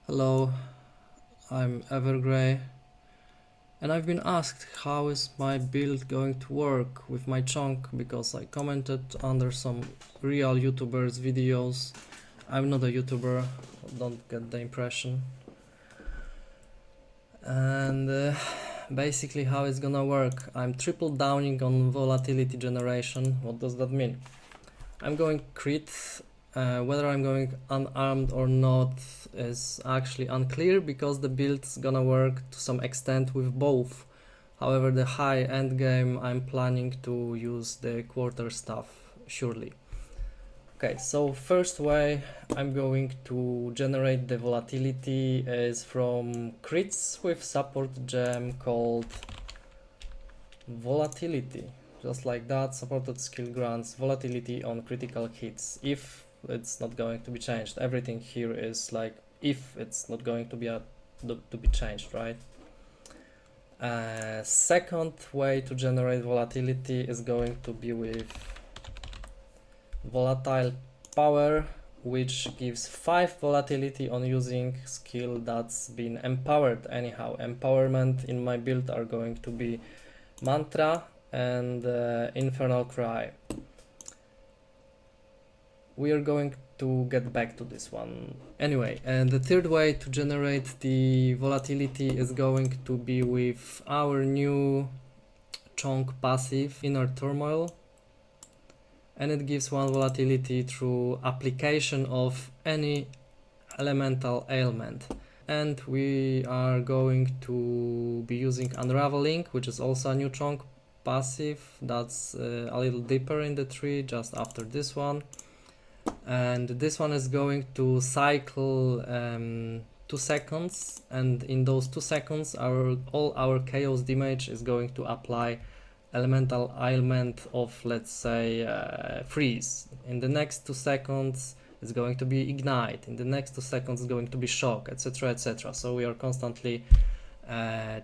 Hello, I'm Evergrey, and I've been asked how is my build going to work with my chunk because I commented under some real YouTubers videos. I'm not a YouTuber, don't get the impression. And basically how it's gonna work, I'm triple downing on volatility generation. What does that mean? I'm going crit. Whether I'm going unarmed or not is actually unclear because the build's gonna work to some extent with both. However, the high end game I'm planning to use the quarterstaff surely. Okay, so first way I'm going to generate the volatility is from crits with support gem called Volatility. Just like that, supported skill grants volatility on critical hits if it's not going to be changed. Everything here is like if it's not going to be changed, right? Second way to generate volatility is going to be with volatile power, which gives 5 volatility on using skill that's been empowered anyhow. Empowerment in my build are going to be mantra and Infernal Cry. We are going to get back to this one anyway. And the third way to generate the volatility is going to be with our new Chonk Passive, Inner Turmoil, and it gives 1 volatility through application of any elemental ailment. And we are going to be using Unraveling, which is also a new Chonk Passive that's a little deeper in the tree, just after this one. And this one is going to cycle 2 seconds, and in those 2 seconds all our chaos damage is going to apply elemental ailment of, let's say, freeze. In the next 2 seconds it's going to be ignite, in the next 2 seconds it's going to be shock, etc, etc. So we are constantly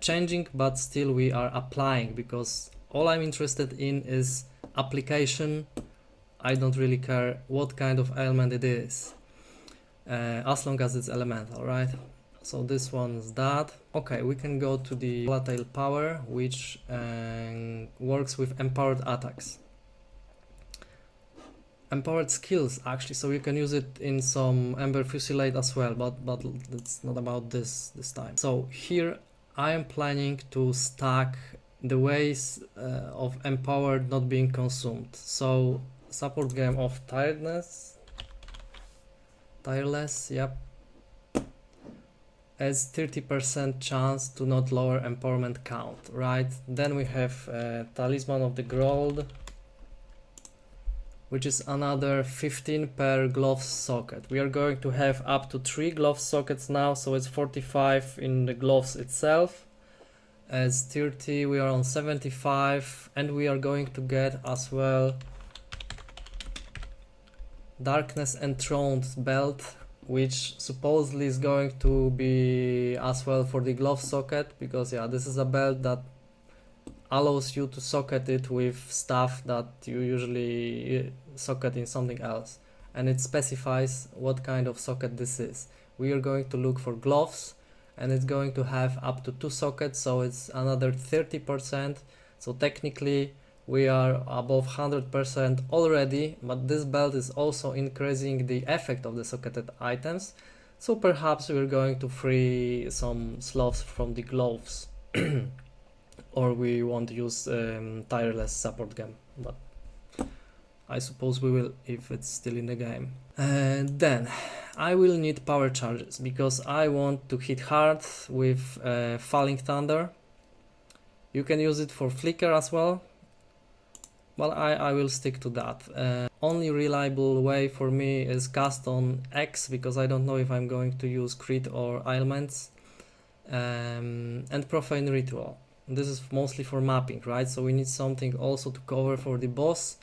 changing, but still we are applying, because all I'm interested in is application. I don't really care what kind of ailment it is, as long as it's elemental, right? So this one's that. Okay, we can go to the volatile power, which works with empowered attacks. Empowered skills, actually, so you can use it in some Ember Fusilade as well, but it's not about this time. So here I am planning to stack the ways of empowered not being consumed. So support game of tireless, yep, has 30% chance to not lower empowerment count, right? Then we have Talisman of the Grold, which is another 15 per glove socket. We are going to have up to 3 glove sockets now, so it's 45 in the gloves itself. As 30, we are on 75, and we are going to get as well Darkness Enthroned Belt, which supposedly is going to be as well for the glove socket, because yeah, this is a belt that allows you to socket it with stuff that you usually socket in something else, and it specifies what kind of socket this is. We are going to look for gloves, and it's going to have up to 2 sockets, so it's another 30%. So technically we are above 100% already, but this belt is also increasing the effect of the socketed items, so perhaps we're going to free some slots from the gloves or we won't use tireless support gem, but I suppose we will if it's still in the game. And then I will need power charges, because I want to hit hard with Falling Thunder. You can use it for flicker as well, but I will stick to that. Only reliable way for me is cast on X, because I don't know if I'm going to use crit or ailments, and Profane Ritual. This is mostly for mapping, right? So we need something also to cover for the boss,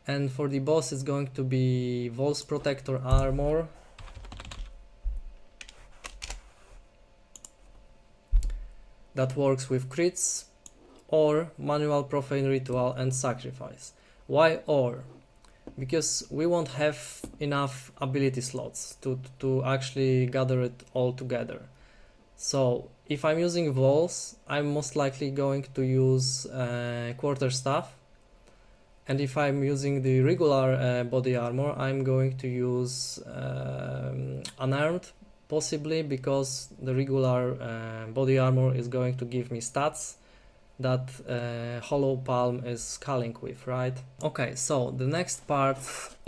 and for the boss it's going to be Volls Protector Armour, that works with crits, or manual Profane Ritual and Sacrifice. Why or? because we won't have enough ability slots to actually gather it all together. So if I'm using Volls, I'm most likely going to use Quarterstaff, and if I'm using the regular body armor, I'm going to use Unarmed, possibly because the regular body armor is going to give me stats that Hollow Palm is scaling with, right? Okay, so the next part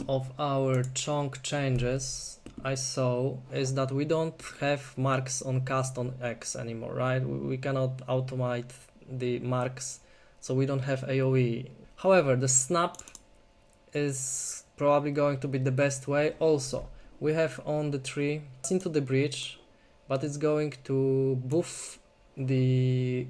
of our chonk changes I saw is that we don't have marks on cast on X anymore, right? We cannot automate the marks, so we don't have AoE. However, the snap is probably going to be the best way. Also, we have on the tree into the breach, but it's going to buff the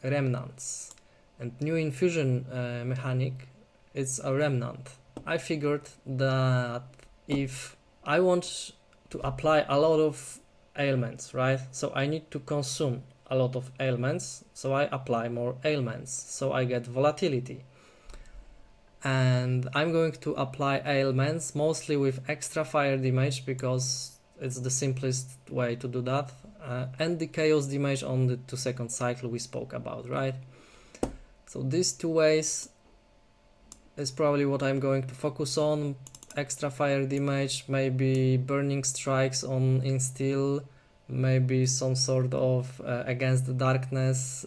remnants, and new infusion mechanic is a remnant. I figured that if I want to apply a lot of ailments, right, so I need to consume a lot of ailments, so I apply more ailments, so I get volatility. And I'm going to apply ailments mostly with extra fire damage because it's the simplest way to do that, and the chaos damage on the 2-second cycle we spoke about, right? So these two ways is probably what I'm going to focus on. Extra fire damage, maybe burning strikes on instill, maybe some sort of against the darkness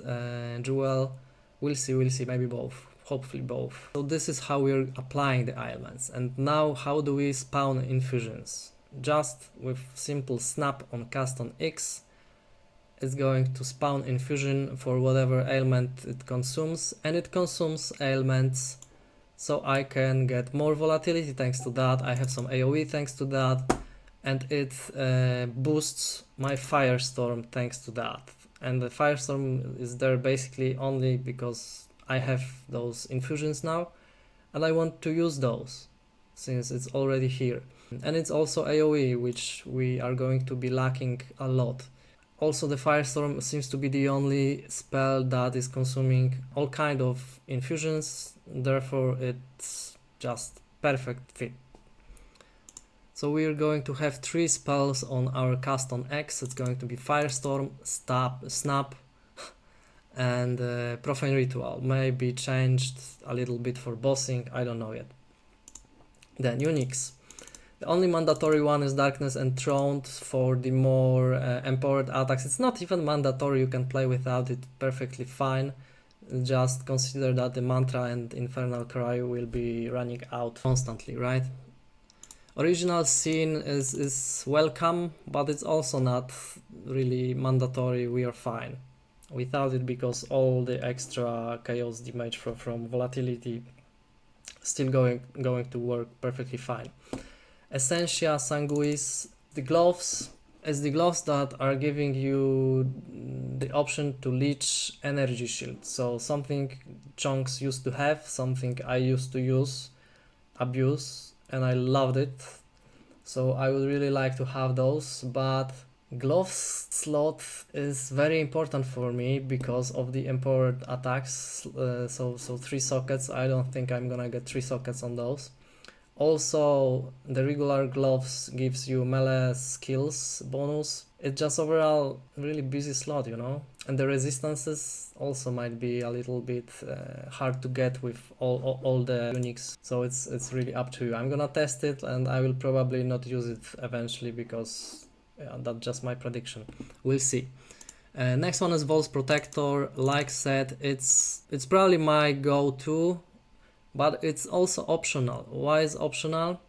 jewel. We'll see, maybe both, hopefully both. So this is how we're applying the ailments. And now how do we spawn infusions? Just with simple snap on cast on X, it's going to spawn infusion for whatever ailment it consumes, and it consumes ailments, so I can get more volatility thanks to that. I have some AoE thanks to that, and it boosts my firestorm thanks to that. And the firestorm is there basically only because I have those infusions now, and I want to use those since it's already here. And it's also AoE, which we are going to be lacking a lot. Also, the Firestorm seems to be the only spell that is consuming all kind of infusions, therefore it's just perfect fit. So we are going to have 3 spells on our cast on X. It's going to be Firestorm, Snap, and Profane Ritual. Maybe changed a little bit for bossing, I don't know yet. Then uniques. The only mandatory one is Darkness Enthroned for the more empowered attacks. It's not even mandatory, you can play without it perfectly fine. Just consider that the Mantra and Infernal Cry will be running out constantly, right? Original Sin is welcome, but it's also not really mandatory, we are fine without it because all the extra chaos damage from Volatility still going to work perfectly fine. Essentia Sanguis, the gloves is the gloves that are giving you the option to leech energy shield. So something Chonks used to have, something I used to abuse, and I loved it. So I would really like to have those, but gloves slot is very important for me because of the empowered attacks. So 3 sockets, I don't think I'm gonna get 3 sockets on those. Also, the regular gloves gives you melee skills bonus. It's just overall really busy slot, you know. And the resistances also might be a little bit hard to get with all the uniques. So it's really up to you. I'm gonna test it, and I will probably not use it eventually because that's just my prediction. We'll see. Next one is Volls Protector. Like said, it's probably my go-to, but it's also optional. Why is optional?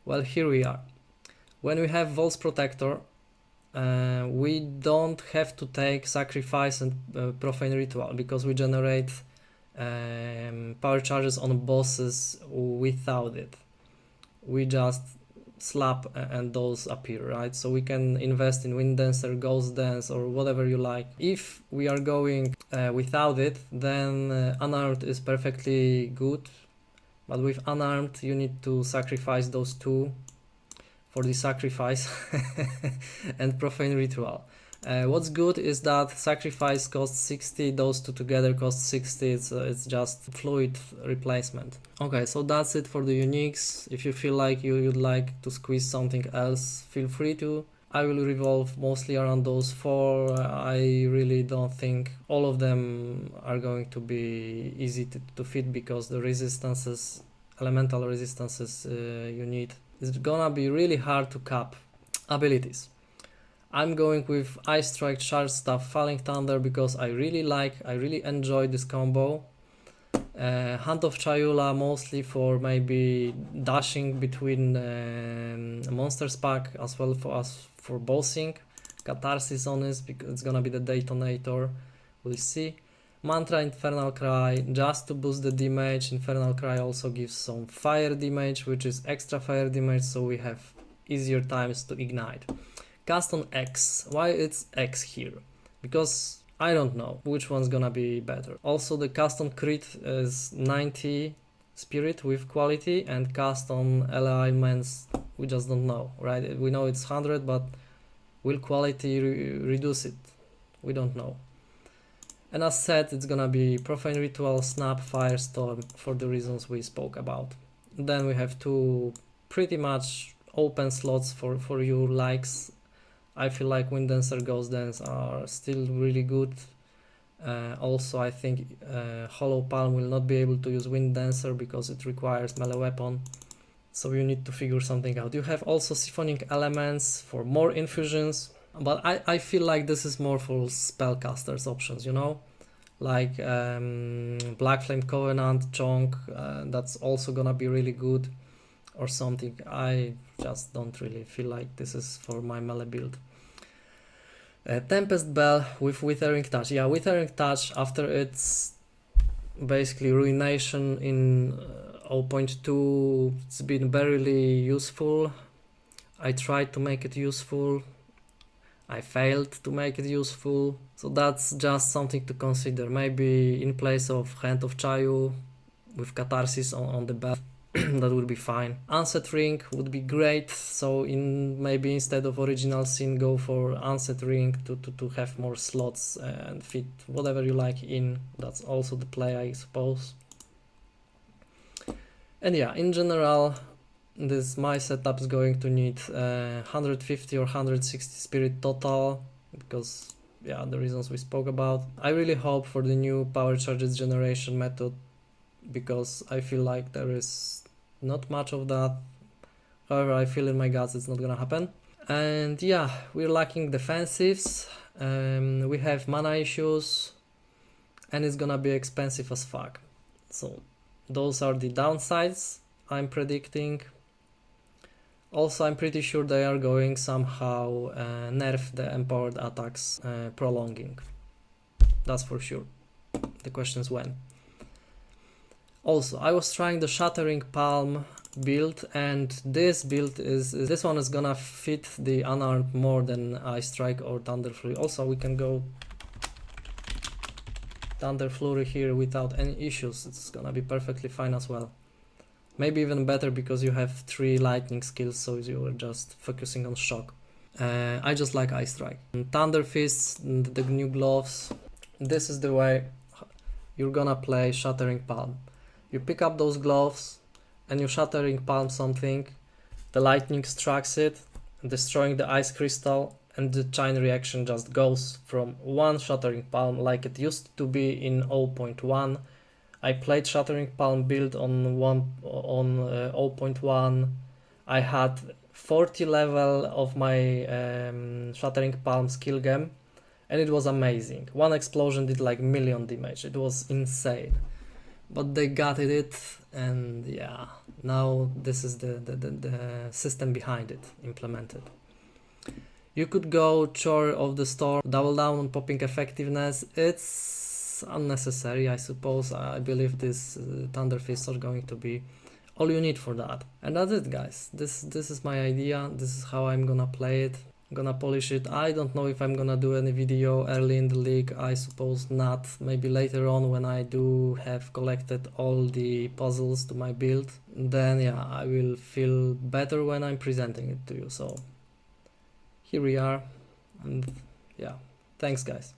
Well, here we are. When we have Volls Protector, we don't have to take Sacrifice and Profane Ritual because we generate power charges on bosses without it. We just slap and those appear, right? So we can invest in Wind Dancer, Ghost Dance, or whatever you like. If we are going without it, then Unarmed is perfectly good, but with Unarmed you need to sacrifice those 2 for the sacrifice and Profane Ritual. What's good is that sacrifice costs 60, those two together cost 60, it's just fluid replacement. Okay, so that's it for the uniques. If you feel like you'd like to squeeze something else, feel free to. I will revolve mostly around those four. I really don't think all of them are going to be easy to fit, because the resistances, elemental resistances you need, it's gonna be really hard to cap. Abilities. I'm going with Ice Strike, Charge Staff, Falling Thunder because I really enjoy this combo. Hand of Chayula mostly for maybe dashing between monsters pack, as well for us for bossing. Catharsis on this because it's gonna be the detonator. We'll see. Mantra, Infernal Cry, just to boost the damage. Infernal Cry also gives some fire damage, which is extra fire damage, so we have easier times to ignite. Cast on X. Why it's X here? Because I don't know which one's gonna be better. Also the cast on Crit is 90 spirit with quality, and cast on Ele Ailments we just don't know, right? We know it's 100, but will quality reduce it? We don't know. And as said, it's gonna be Profane Ritual, Snap, Firestorm for the reasons we spoke about. Then we have two pretty much open slots for your likes. I feel like Wind Dancer, Ghost Dance are still really good. Also, I think Hollow Palm will not be able to use Wind Dancer because it requires melee weapon. So you need to figure something out. You have also Siphoning Elements for more infusions. But I feel like this is more for spellcasters options, you know? Like Black Flame Covenant, Chonk, that's also gonna be really good. Or something. I just don't really feel like this is for my melee build. Tempest Bell with Withering Touch. Yeah, Withering Touch after its basically ruination in 0.2, it's been barely useful. I tried to make it useful. I failed to make it useful. So that's just something to consider. Maybe in place of Hand of Chayu with Catharsis on the bell. That would be fine. Unset Ring would be great, so maybe instead of Original Sin go for Unset Ring to have more slots and fit whatever you like in. That's also the play, I suppose. And yeah, in general, my setup is going to need 150 or 160 spirit total, because yeah, the reasons we spoke about. I really hope for the new power charges generation method, because I feel like there is not much of that. However, I feel in my guts it's not gonna happen. And yeah, we're lacking defensives. We have mana issues, and it's gonna be expensive as fuck. So those are the downsides I'm predicting. Also, I'm pretty sure they are going somehow nerf the empowered attacks prolonging. That's for sure. The question is when. Also, I was trying the Shattering Palm build, and this build this one is gonna fit the unarmed more than Ice Strike or Thunder Flurry. Also, we can go Thunder Flurry here without any issues. It's gonna be perfectly fine as well. Maybe even better because you have 3 lightning skills, so you are just focusing on shock. I just like Ice Strike. Thunder Fists, the new gloves. This is the way you're gonna play Shattering Palm. You pick up those gloves and you Shattering Palm something, the lightning strikes it, destroying the ice crystal, and the chain reaction just goes from one Shattering Palm like it used to be in 0.1. I played Shattering Palm build on 0.1. I had 40 level of my Shattering Palm skill gem, and it was amazing. One explosion did like million damage. It was insane. But they gutted it, and yeah, now this is the system behind it implemented. You could go Chore of the Storm, double down on popping effectiveness. It's unnecessary, I suppose. I believe this Thunder Fists are going to be all you need for that. And that's it, guys. This is my idea. This is how I'm gonna play it. I'm gonna polish it. I don't know if I'm gonna do any video early in the league. I suppose not. Maybe later on when I do have collected all the puzzles to my build. Then yeah, I will feel better when I'm presenting it to you. So here we are. And yeah, thanks guys.